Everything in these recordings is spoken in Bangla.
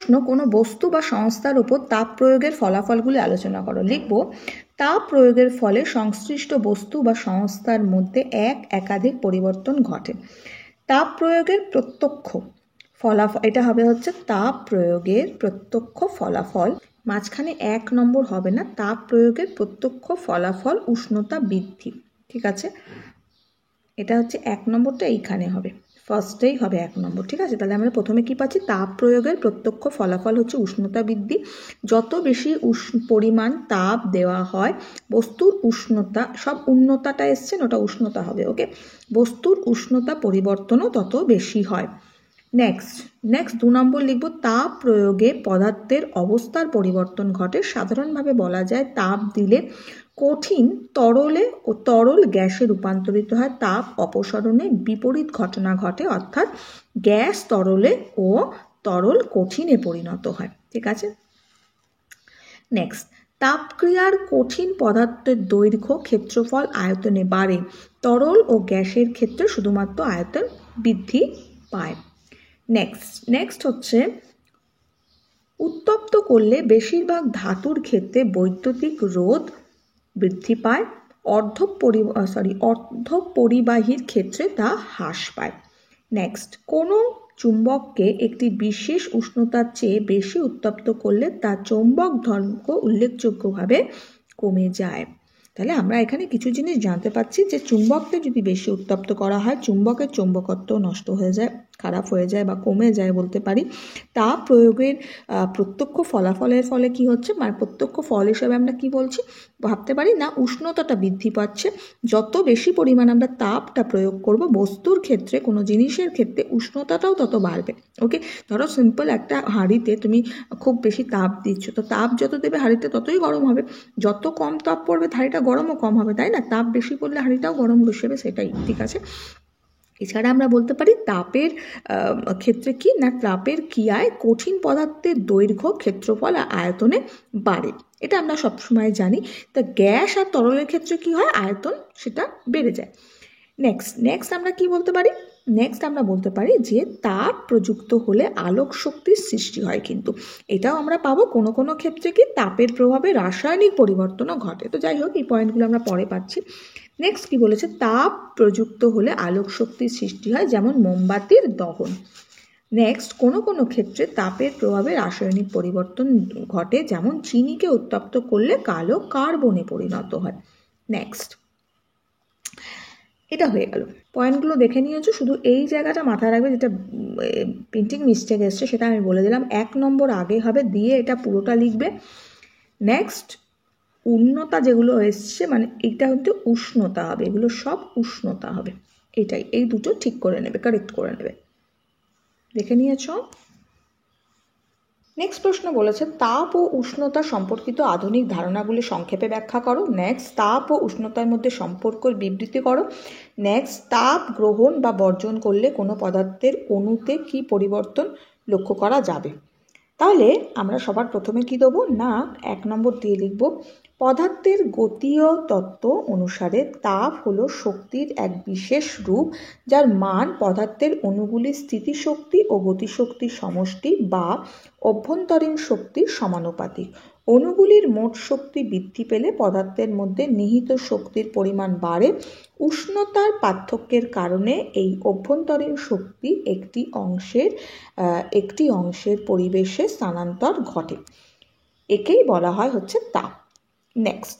প্রশ্ন, কোনো বস্তু বা সংস্থার উপর তাপ প্রয়োগের ফলাফলগুলি আলোচনা করো। লিখব, তাপ প্রয়োগের ফলে সংশ্লিষ্ট বস্তু বা সংস্থার মধ্যে একাধিক পরিবর্তন ঘটে। তাপ প্রয়োগের প্রত্যক্ষ ফলাফল, এটা হবে হচ্ছে তাপ প্রয়োগের প্রত্যক্ষ ফলাফল, মাঝখানে 1 নম্বর হবে না। তাপ প্রয়োগের প্রত্যক্ষ ফলাফল উষ্ণতা বৃদ্ধি। ঠিক আছে, এটা হচ্ছে 1 নম্বরটা এইখানে হবে, ফার্স্টেই হবে 1 নম্বর। ঠিক আছে, তাহলে আমরা প্রথমে কি পাচ্ছি, তাপ প্রয়োগের প্রত্যক্ষ ফলাফল হচ্ছে উষ্ণতা বৃদ্ধি। যত বেশি পরিমাণ তাপ দেওয়া হয় বস্তুর উষ্ণতা, সব উষ্ণতাটা এসছেন ওটা উষ্ণতা হবে, ওকে, বস্তুর উষ্ণতা পরিবর্তনও তত বেশি হয়। নেক্সট 2 নম্বর লিখব, তাপ প্রয়োগে পদার্থের অবস্থার পরিবর্তন ঘটে। সাধারণভাবে বলা যায় তাপ দিলে কঠিন তরলে ও তরল গ্যাসে রূপান্তরিত হয়। তাপ অপসারণে বিপরীত ঘটনা ঘটে, অর্থাৎ গ্যাস তরলে ও তরল কঠিনে পরিণত হয়। ঠিক আছে, নেক্সট, তাপক্রিয়ার কঠিন পদার্থের দৈর্ঘ্য, ক্ষেত্রফল, আয়তনে বাড়ে। তরল ও গ্যাসের ক্ষেত্রে শুধুমাত্র আয়তন বৃদ্ধি পায়। নেক্সট হচ্ছে, উত্তপ্ত করলে বেশিরভাগ ধাতুর ক্ষেত্রে বৈদ্যুতিক রোধ বৃদ্ধি পায়। অর্ধ পরিবাহীর ক্ষেত্রে তা হ্রাস পায়। নেক্সট, কোনো চুম্বককে একটি বিশেষ উষ্ণতার চেয়ে বেশি উত্তপ্ত করলে তার চৌম্বক ধর্ম উল্লেখযোগ্যভাবে কমে যায়। তাহলে আমরা এখানে কিছু জিনিস জানতে পারছি যে চুম্বককে যদি বেশি উত্তপ্ত করা হয় চুম্বকের চৌম্বকত্ব নষ্ট হয়ে যায়, খারাপ হয়ে যায় বা কমে যায় বলতে পারি। তাপ প্রয়োগের প্রত্যক্ষ ফলাফলের ফলে কি হচ্ছে, মানে প্রত্যক্ষ ফল হিসেবে আমরা কি বলছি, ভাবতে পারি না উষ্ণতাটা বৃদ্ধি পাচ্ছে। যত বেশি পরিমাণ আমরা তাপটা প্রয়োগ করব বস্তুর ক্ষেত্রে, কোনো জিনিসের ক্ষেত্রে উষ্ণতাটাও তত বাড়বে। ওকে, ধরো সিম্পল একটা হাঁড়িতে তুমি খুব বেশি তাপ দিচ্ছ, তো তাপ যত দেবে হাঁড়িতে ততই গরম হবে। যত কম তাপ পড়বে হাঁড়িটা গরমও কম হবে, তাই না? তাপ বেশি পড়লে হাঁড়িটাও গরম বেশি হবে, সেটাই। ঠিক আছে, এছাড়া আমরা বলতে পারি তাপের ক্ষেত্রে কি না, তাপের ক্রিয়ায় কঠিন পদার্থের দৈর্ঘ্য, ক্ষেত্রফল আর আয়তনে বাড়ে, এটা আমরা সবসময় জানি। তা গ্যাস আর তরলের ক্ষেত্রে কি হয়, আয়তন সেটা বেড়ে যায়। নেক্সট আমরা কি বলতে পারি, নেক্সট আমরা বলতে পারি যে তাপ প্রযুক্ত হলে আলোক শক্তির সৃষ্টি হয়। কিন্তু এটাও আমরা পাবো কোনো কোনো ক্ষেত্রে কি তাপের প্রভাবে রাসায়নিক পরিবর্তনও ঘটে। তো যাই হোক, এই পয়েন্টগুলো আমরা পরে পাচ্ছি। নেক্সট কি বলেছে, তাপ প্রযুক্ত হলে আলোক শক্তির সৃষ্টি হয়, যেমন মোমবাতির দহন। নেক্সট, কোনো কোনো ক্ষেত্রে তাপের প্রভাবে রাসায়নিক পরিবর্তন ঘটে, যেমন চিনিকে উত্তপ্ত করলে কালো কার্বনে পরিণত হয়। নেক্সট, এটা হয়ে গেল, পয়েন্টগুলো দেখে নিয়েছো। শুধু এই জায়গাটা মাথায় রাখবে, যেটা প্রিন্টিং মিস্টেক এসছে সেটা আমি বলে দিলাম। 1 নম্বর আগে হবে, দিয়ে এটা পুরোটা লিখবে। নেক্সট, উষ্ণতা যেগুলো এসছে, মানে এটা হচ্ছে উষ্ণতা হবে, এগুলো সব উষ্ণতা হবে, এটাই। এই দুটো ঠিক করে নেবে, কারেক্ট করে নেবে। দেখে নিয়েছো। নেক্সট প্রশ্ন বলেছে, তাপ ও উষ্ণতা সম্পর্কিত আধুনিক ধারণাগুলি সংক্ষেপে ব্যাখ্যা করো। নেক্সট, তাপ ও উষ্ণতার মধ্যে সম্পর্কের বিবৃতি করো। নেক্সট, তাপ গ্রহণ বা বর্জন করলে কোনো পদার্থের অণুতে কি পরিবর্তন লক্ষ্য করা যাবে। তাহলে আমরা সবার প্রথমে কি দেবো না, 1 নম্বর দিয়ে লিখব, পদার্থের গতীয় তত্ত্ব অনুসারে তাপ হলো শক্তির এক বিশেষ রূপ, যার মান পদার্থের অণুগুলির স্থিতিশক্তি ও গতিশক্তির সমষ্টি বা অভ্যন্তরীণ শক্তির সমানুপাতিক। অণুগুলির মোট শক্তি বৃদ্ধি পেলে পদার্থের মধ্যে নিহিত শক্তির পরিমাণ বাড়ে। উষ্ণতার পার্থক্যের কারণে এই অভ্যন্তরীণ শক্তি একটি অংশের পরিবেশে স্থানান্তর ঘটে, একেই বলা হয় হচ্ছে তাপ। নেক্সট,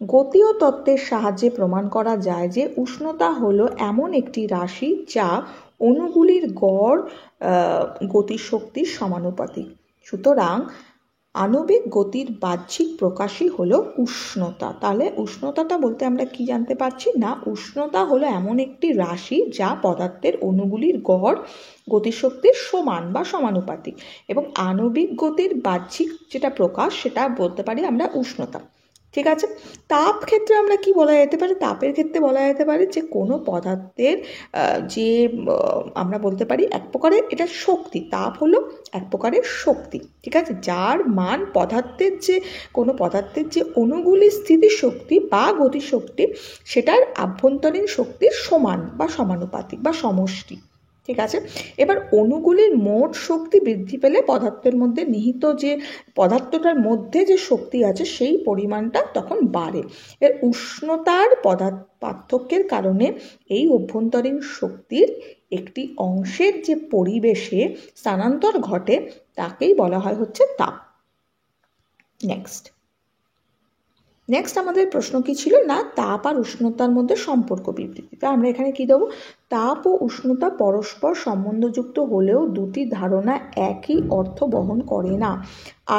গতীয় তত্ত্বের সাহায্যে প্রমাণ করা যায় যে উষ্ণতা হলো এমন একটি রাশি যা অণুগুলির গড় গতিশক্তির সমানুপাতিক। সুতরাং আণবিক গতির বাহ্যিক প্রকাশই হলো উষ্ণতা। তাহলে উষ্ণতাটা বলতে আমরা কি জানতে পারছি না, উষ্ণতা হলো এমন একটি রাশি যা পদার্থের অণুগুলির গড় গতিশক্তির সমান বা সমানুপাতিক, এবং আণবিক গতির বাহ্যিক যেটা প্রকাশ সেটা বলতে পারি আমরা উষ্ণতা। ঠিক আছে, তাপ ক্ষেত্রে আমরা কি বলা যেতে পারে, তাপের ক্ষেত্রে বলা যেতে পারে যে কোনো পদার্থের যে আমরা বলতে পারি এক প্রকারের এটা শক্তি, তাপ হলো এক প্রকারের শক্তি। ঠিক আছে, যার মান পদার্থের যে কোনো পদার্থের যে অণুগুলির স্থিতিশক্তি বা গতিশক্তি সেটার আভ্যন্তরীণ শক্তির সমান বা সমানুপাতিক বা সমষ্টি। ঠিক আছে। এবার অণুগুলির মোট শক্তি বৃদ্ধি পেলে পদার্থের মধ্যে নিহিত যে পদার্থটার মধ্যে যে শক্তি আছে সেই পরিমাণটা তখন বাড়ে। এর উষ্ণতার পার্থক্যের কারণে এই অভ্যন্তরীণ শক্তির একটি অংশের যে পরিবেশে স্থানান্তর ঘটে তাকেই বলা হয় হচ্ছে তাপ। নেক্সট আমাদের প্রশ্ন কি ছিল না, তাপ আর উষ্ণতার মধ্যে সম্পর্ক বিবৃতি। তা আমরা এখানে কি দেবো, তাপ ও উষ্ণতা পরস্পর সম্বন্ধযুক্ত হলেও দুটি ধারণা একই অর্থ বহন করে না।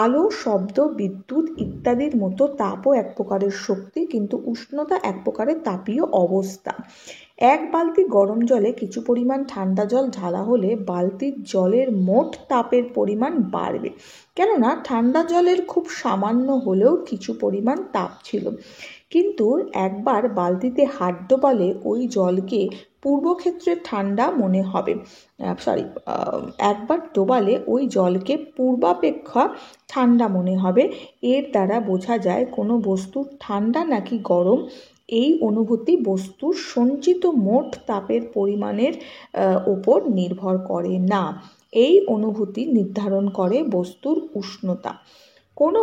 আলো, শব্দ, বিদ্যুৎ ইত্যাদির মতো তাপও এক প্রকারের শক্তি, কিন্তু উষ্ণতা এক প্রকারের তাপীয় অবস্থা। এক বালতি গরম জলে কিছু পরিমাণ ঠান্ডা জল ঢালা হলে বালতির জলের মোট তাপের পরিমাণ বাড়বে, কেননা ঠান্ডা জলের খুব সামান্য হলেও কিছু পরিমাণ তাপ ছিল। কিন্তু একবার বালতিতে হাত ডোবালে ওই জলকে পূর্বক্ষেত্রে ঠান্ডা মনে হবে, একবার ডোবালে ওই জলকে পূর্বাপেক্ষা ঠান্ডা মনে হবে। এর দ্বারা বোঝা যায় কোনো বস্তু ঠান্ডা নাকি গরম এই অনুভূতি বস্তুর সঞ্চিত মোট তাপের পরিমাণের ওপর নির্ভর করে না। এই অনুভূতি নির্ধারণ করে বস্তুর উষ্ণতা। কোনো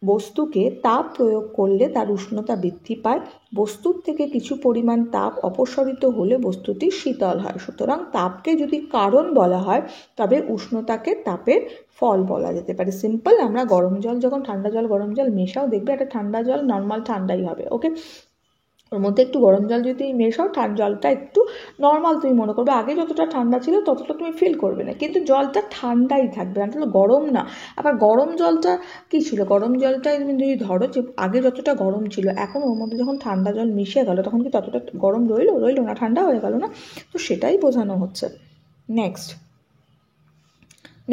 বস্তুকে তাপ প্রয়োগ করলে তার উষ্ণতা বৃদ্ধি পায়। বস্তুর থেকে কিছু পরিমাণ তাপ অপসারিত হলে বস্তুটি শীতল হয়। সুতরাং তাপকে যদি কারণ বলা হয় তবে উষ্ণতাকে তাপের ফল বলা যেতে পারে। সিম্পল, আমরা গরম জল যখন ঠান্ডা জল গরম জল মেশাও, দেখবে একটা ঠান্ডা জল নর্মাল ঠান্ডাই হবে। ওকে, ওর মধ্যে একটু গরম জল যদি মেশাও, জলটা একটু নর্মাল তুমি মনে করবে, আগে যতটা ঠান্ডা ছিল ততটা তুমি ফিল করবে না, কিন্তু জলটা ঠান্ডাই থাকবে, আসলে গরম না। আবার গরম জলটা কি ছিল, গরম জলটা তুমি যদি ধরো যে আগে যতটা গরম ছিল, এখন ওর মধ্যে যখন ঠান্ডা জল মিশে গেল তখন কি ততটা গরম রইলো না, ঠান্ডা হয়ে গেল না। তো সেটাই বোঝানো হচ্ছে।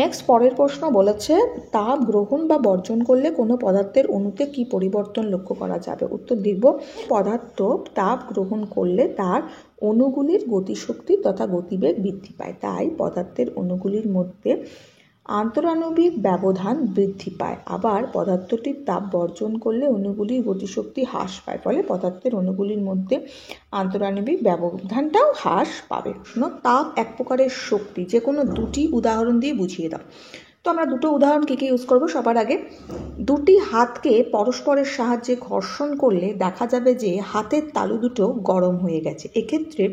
নেক্সট পরের প্রশ্ন বলেছে, তাপ গ্রহণ বা বর্জন করলে কোনো পদার্থের অণুতে কি পরিবর্তন লক্ষ্য করা যাবে? উত্তর লিখব, পদার্থ তাপ গ্রহণ করলে তার অণুগুলির গতিশক্তি তথা গতিবেগ বৃদ্ধি পায়। তাই পদার্থের অণুগুলির মধ্যে আন্তরাণবিক ব্যবধান বৃদ্ধি পায়। আবার পদার্থটির তাপ বর্জন করলে অণুগুলির গতিশক্তি হ্রাস পায়, ফলে পদার্থের অণুগুলির মধ্যে আন্তরাণবিক ব্যবধানটাও হ্রাস পাবে। শোনো, তাপ এক প্রকারের শক্তি, যে কোনো দুটি উদাহরণ দিয়ে বুঝিয়ে দাও। তো আমরা দুটো উদাহরণ কী ইউজ করব? সবার আগে, দুটি হাতকে পরস্পরের সাহায্যে ঘর্ষণ করলে দেখা যাবে যে হাতের তালু দুটো গরম হয়ে গেছে। এক্ষেত্রে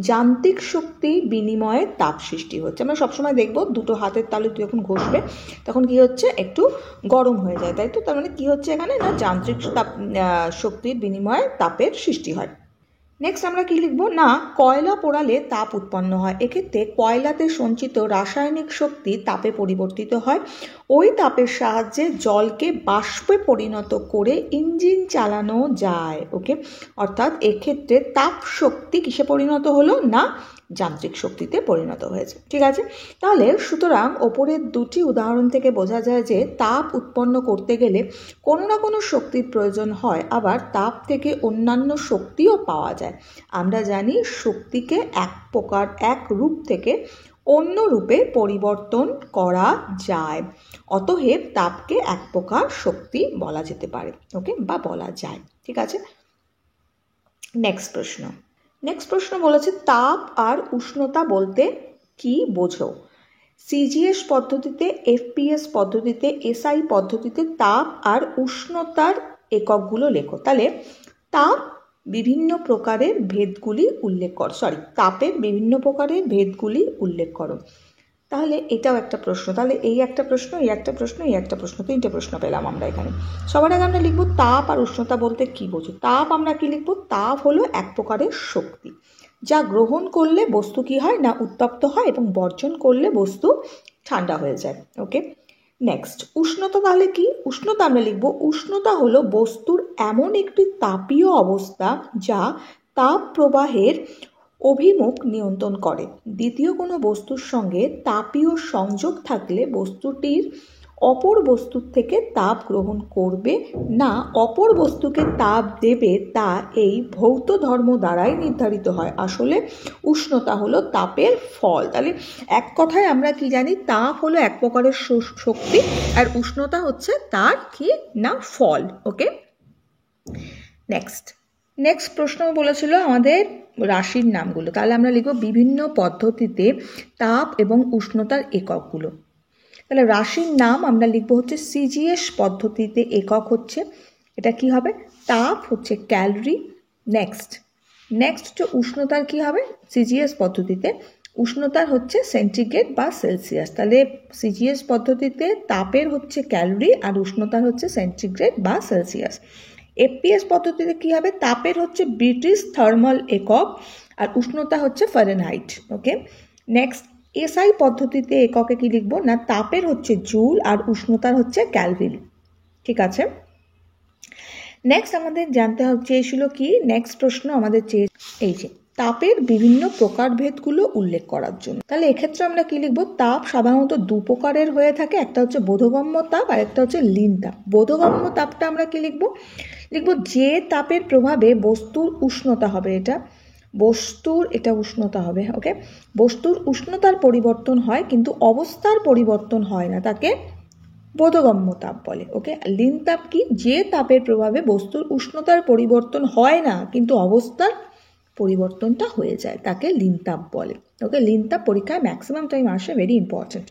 যান্ত্রিক শক্তি বিনিময়ে তাপ সৃষ্টি হচ্ছে। আমরা সবসময় দেখব দুটো হাতের তালু যখন ঘষবে তখন কি হচ্ছে, একটু গরম হয়ে যায়, তাই তো? তার মানে কি হচ্ছে এখানে, না যান্ত্রিক শক্তির বিনিময়ে তাপের সৃষ্টি হয়। নেক্সট আমরা কি লিখব, না কয়লা পোড়ালে তাপ উৎপন্ন হয়। এক্ষেত্রে কয়লাতে সঞ্চিত রাসায়নিক শক্তি তাপে পরিবর্তিত হয়। ওই তাপের সাহায্যে জলকে বাষ্পে পরিণত করে ইঞ্জিন চালানো যায়। ওকে, অর্থাৎ এক্ষেত্রে তাপ শক্তি কিসে পরিণত হলো, না যান্ত্রিক শক্তিতে পরিণত হয়েছে। ঠিক আছে, তাহলে সুতরাং ওপরের দুটি উদাহরণ থেকে বোঝা যায় যে তাপ উৎপন্ন করতে গেলে কোনো না কোনো শক্তির প্রয়োজন হয়, আবার তাপ থেকে অন্যান্য শক্তিও পাওয়া যায়। আমরা জানি শক্তিকে এক রূপ থেকে অন্য রূপে পরিবর্তন করা যায়। অতএব তাপকে এক প্রকার শক্তি বলা যেতে পারে, ওকে, বা বলা যায়। ঠিক আছে, নেক্সট প্রশ্ন বলেছে, তাপ আর উষ্ণতা বলতে কি বোঝো? সিজিএস পদ্ধতিতে, এফপিএস পদ্ধতিতে, এসআই পদ্ধতিতে তাপ আর উষ্ণতার এককগুলো লেখো। তাহলে তাপ বিভিন্ন প্রকারের ভেদগুলি উল্লেখ করো, তাপের বিভিন্ন প্রকারের ভেদগুলি উল্লেখ করো। তাহলে এটাও একটা প্রশ্ন। তাহলে এই একটা প্রশ্ন, এই একটা প্রশ্ন, এই একটা প্রশ্ন, তিনটে প্রশ্ন পেলাম আমরা এখানে। সবার আগে আমরা লিখবো তাপ আর উষ্ণতা বলতে কি বোঝো। তাপ আমরা কি লিখবো, তাপ হলো এক প্রকারের শক্তি, যা গ্রহণ করলে বস্তু কি হয়, না উত্তপ্ত হয়, এবং বর্জন করলে বস্তু ঠান্ডা হয়ে যায়। ওকে, নেক্সট উষ্ণতা। তাহলে কি উষ্ণতা আমরা লিখবো, উষ্ণতা হলো বস্তুর এমন একটি তাপীয় অবস্থা যা তাপ প্রবাহের অভিমুখ নিয়ন্ত্রণ করে। দ্বিতীয় কোনো বস্তুর সঙ্গে তাপীয় সংযোগ থাকলে বস্তুটির অপর বস্তুর থেকে তাপ গ্রহণ করবে না অপর বস্তুকে তাপ দেবে, তা এই ভৌত ধর্ম দ্বারাই নির্ধারিত হয়। আসলে উষ্ণতা হলো তাপের ফল। তাহলে এক কথায় আমরা কি জানি, তাপ হলো এক প্রকারের শক্তি আর উষ্ণতা হচ্ছে তার কি, না ফল। ওকে, নেক্সট প্রশ্ন বলেছিল আমাদের রাশির নামগুলো। তাহলে আমরা লিখব বিভিন্ন পদ্ধতিতে তাপ এবং উষ্ণতার এককগুলো। তাহলে রাশির নাম আমরা লিখব হচ্ছে সিজিএস পদ্ধতিতে একক হচ্ছে, এটা কি হবে, তাপ হচ্ছে ক্যালোরি। নেক্সট হচ্ছে উষ্ণতার কি হবে, সিজিএস পদ্ধতিতে উষ্ণতার হচ্ছে সেন্টিগ্রেড বা সেলসিয়াস। তাহলে সিজিএস পদ্ধতিতে তাপের হচ্ছে ক্যালোরি আর উষ্ণতার হচ্ছে সেন্টিগ্রেড বা সেলসিয়াস। এফপিএস পদ্ধতিতে কি হবে, তাপের হচ্ছে ব্রিটিশ থার্মাল একক আর উষ্ণতা হচ্ছে ফারেনহাইট। ওকে, নেক্সট এসআই পদ্ধতিতে এককে কি লিখবো না, তাপের হচ্ছে জুল আর উষ্ণতার হচ্ছে ক্যালভিন। ঠিক আছে, নেক্সট আমাদের জানতে চেয়েছিল কি, নেক্সট প্রশ্ন আমাদের এই যে তাপের বিভিন্ন প্রকারভেদগুলো উল্লেখ করার জন্য। তাহলে এক্ষেত্রে আমরা কি লিখবো, তাপ সাধারণত দু প্রকারের হয়ে থাকে, একটা হচ্ছে বোধগম্য তাপ আর একটা হচ্ছে লীন তাপ। বোধগম্য তাপটা আমরা কি লিখবো, যে তাপের প্রভাবে বস্তুর উষ্ণতা হবে, এটা উষ্ণতা হবে। ওকে, বস্তুর উষ্ণতার পরিবর্তন হয় কিন্তু অবস্থার পরিবর্তন হয় না, তাকে বোধগম্য তাপ বলে। ওকে, লীন তাপ কি, যে তাপের প্রভাবে বস্তুর উষ্ণতার পরিবর্তন হয় না কিন্তু অবস্থার পরিবর্তনটা হয়ে যায়, তাকে লীন তাপ বলে। ওকে, লীন তাপ পরীক্ষায় ম্যাক্সিমাম টাইম আসে, ভেরি ইম্পর্টেন্ট।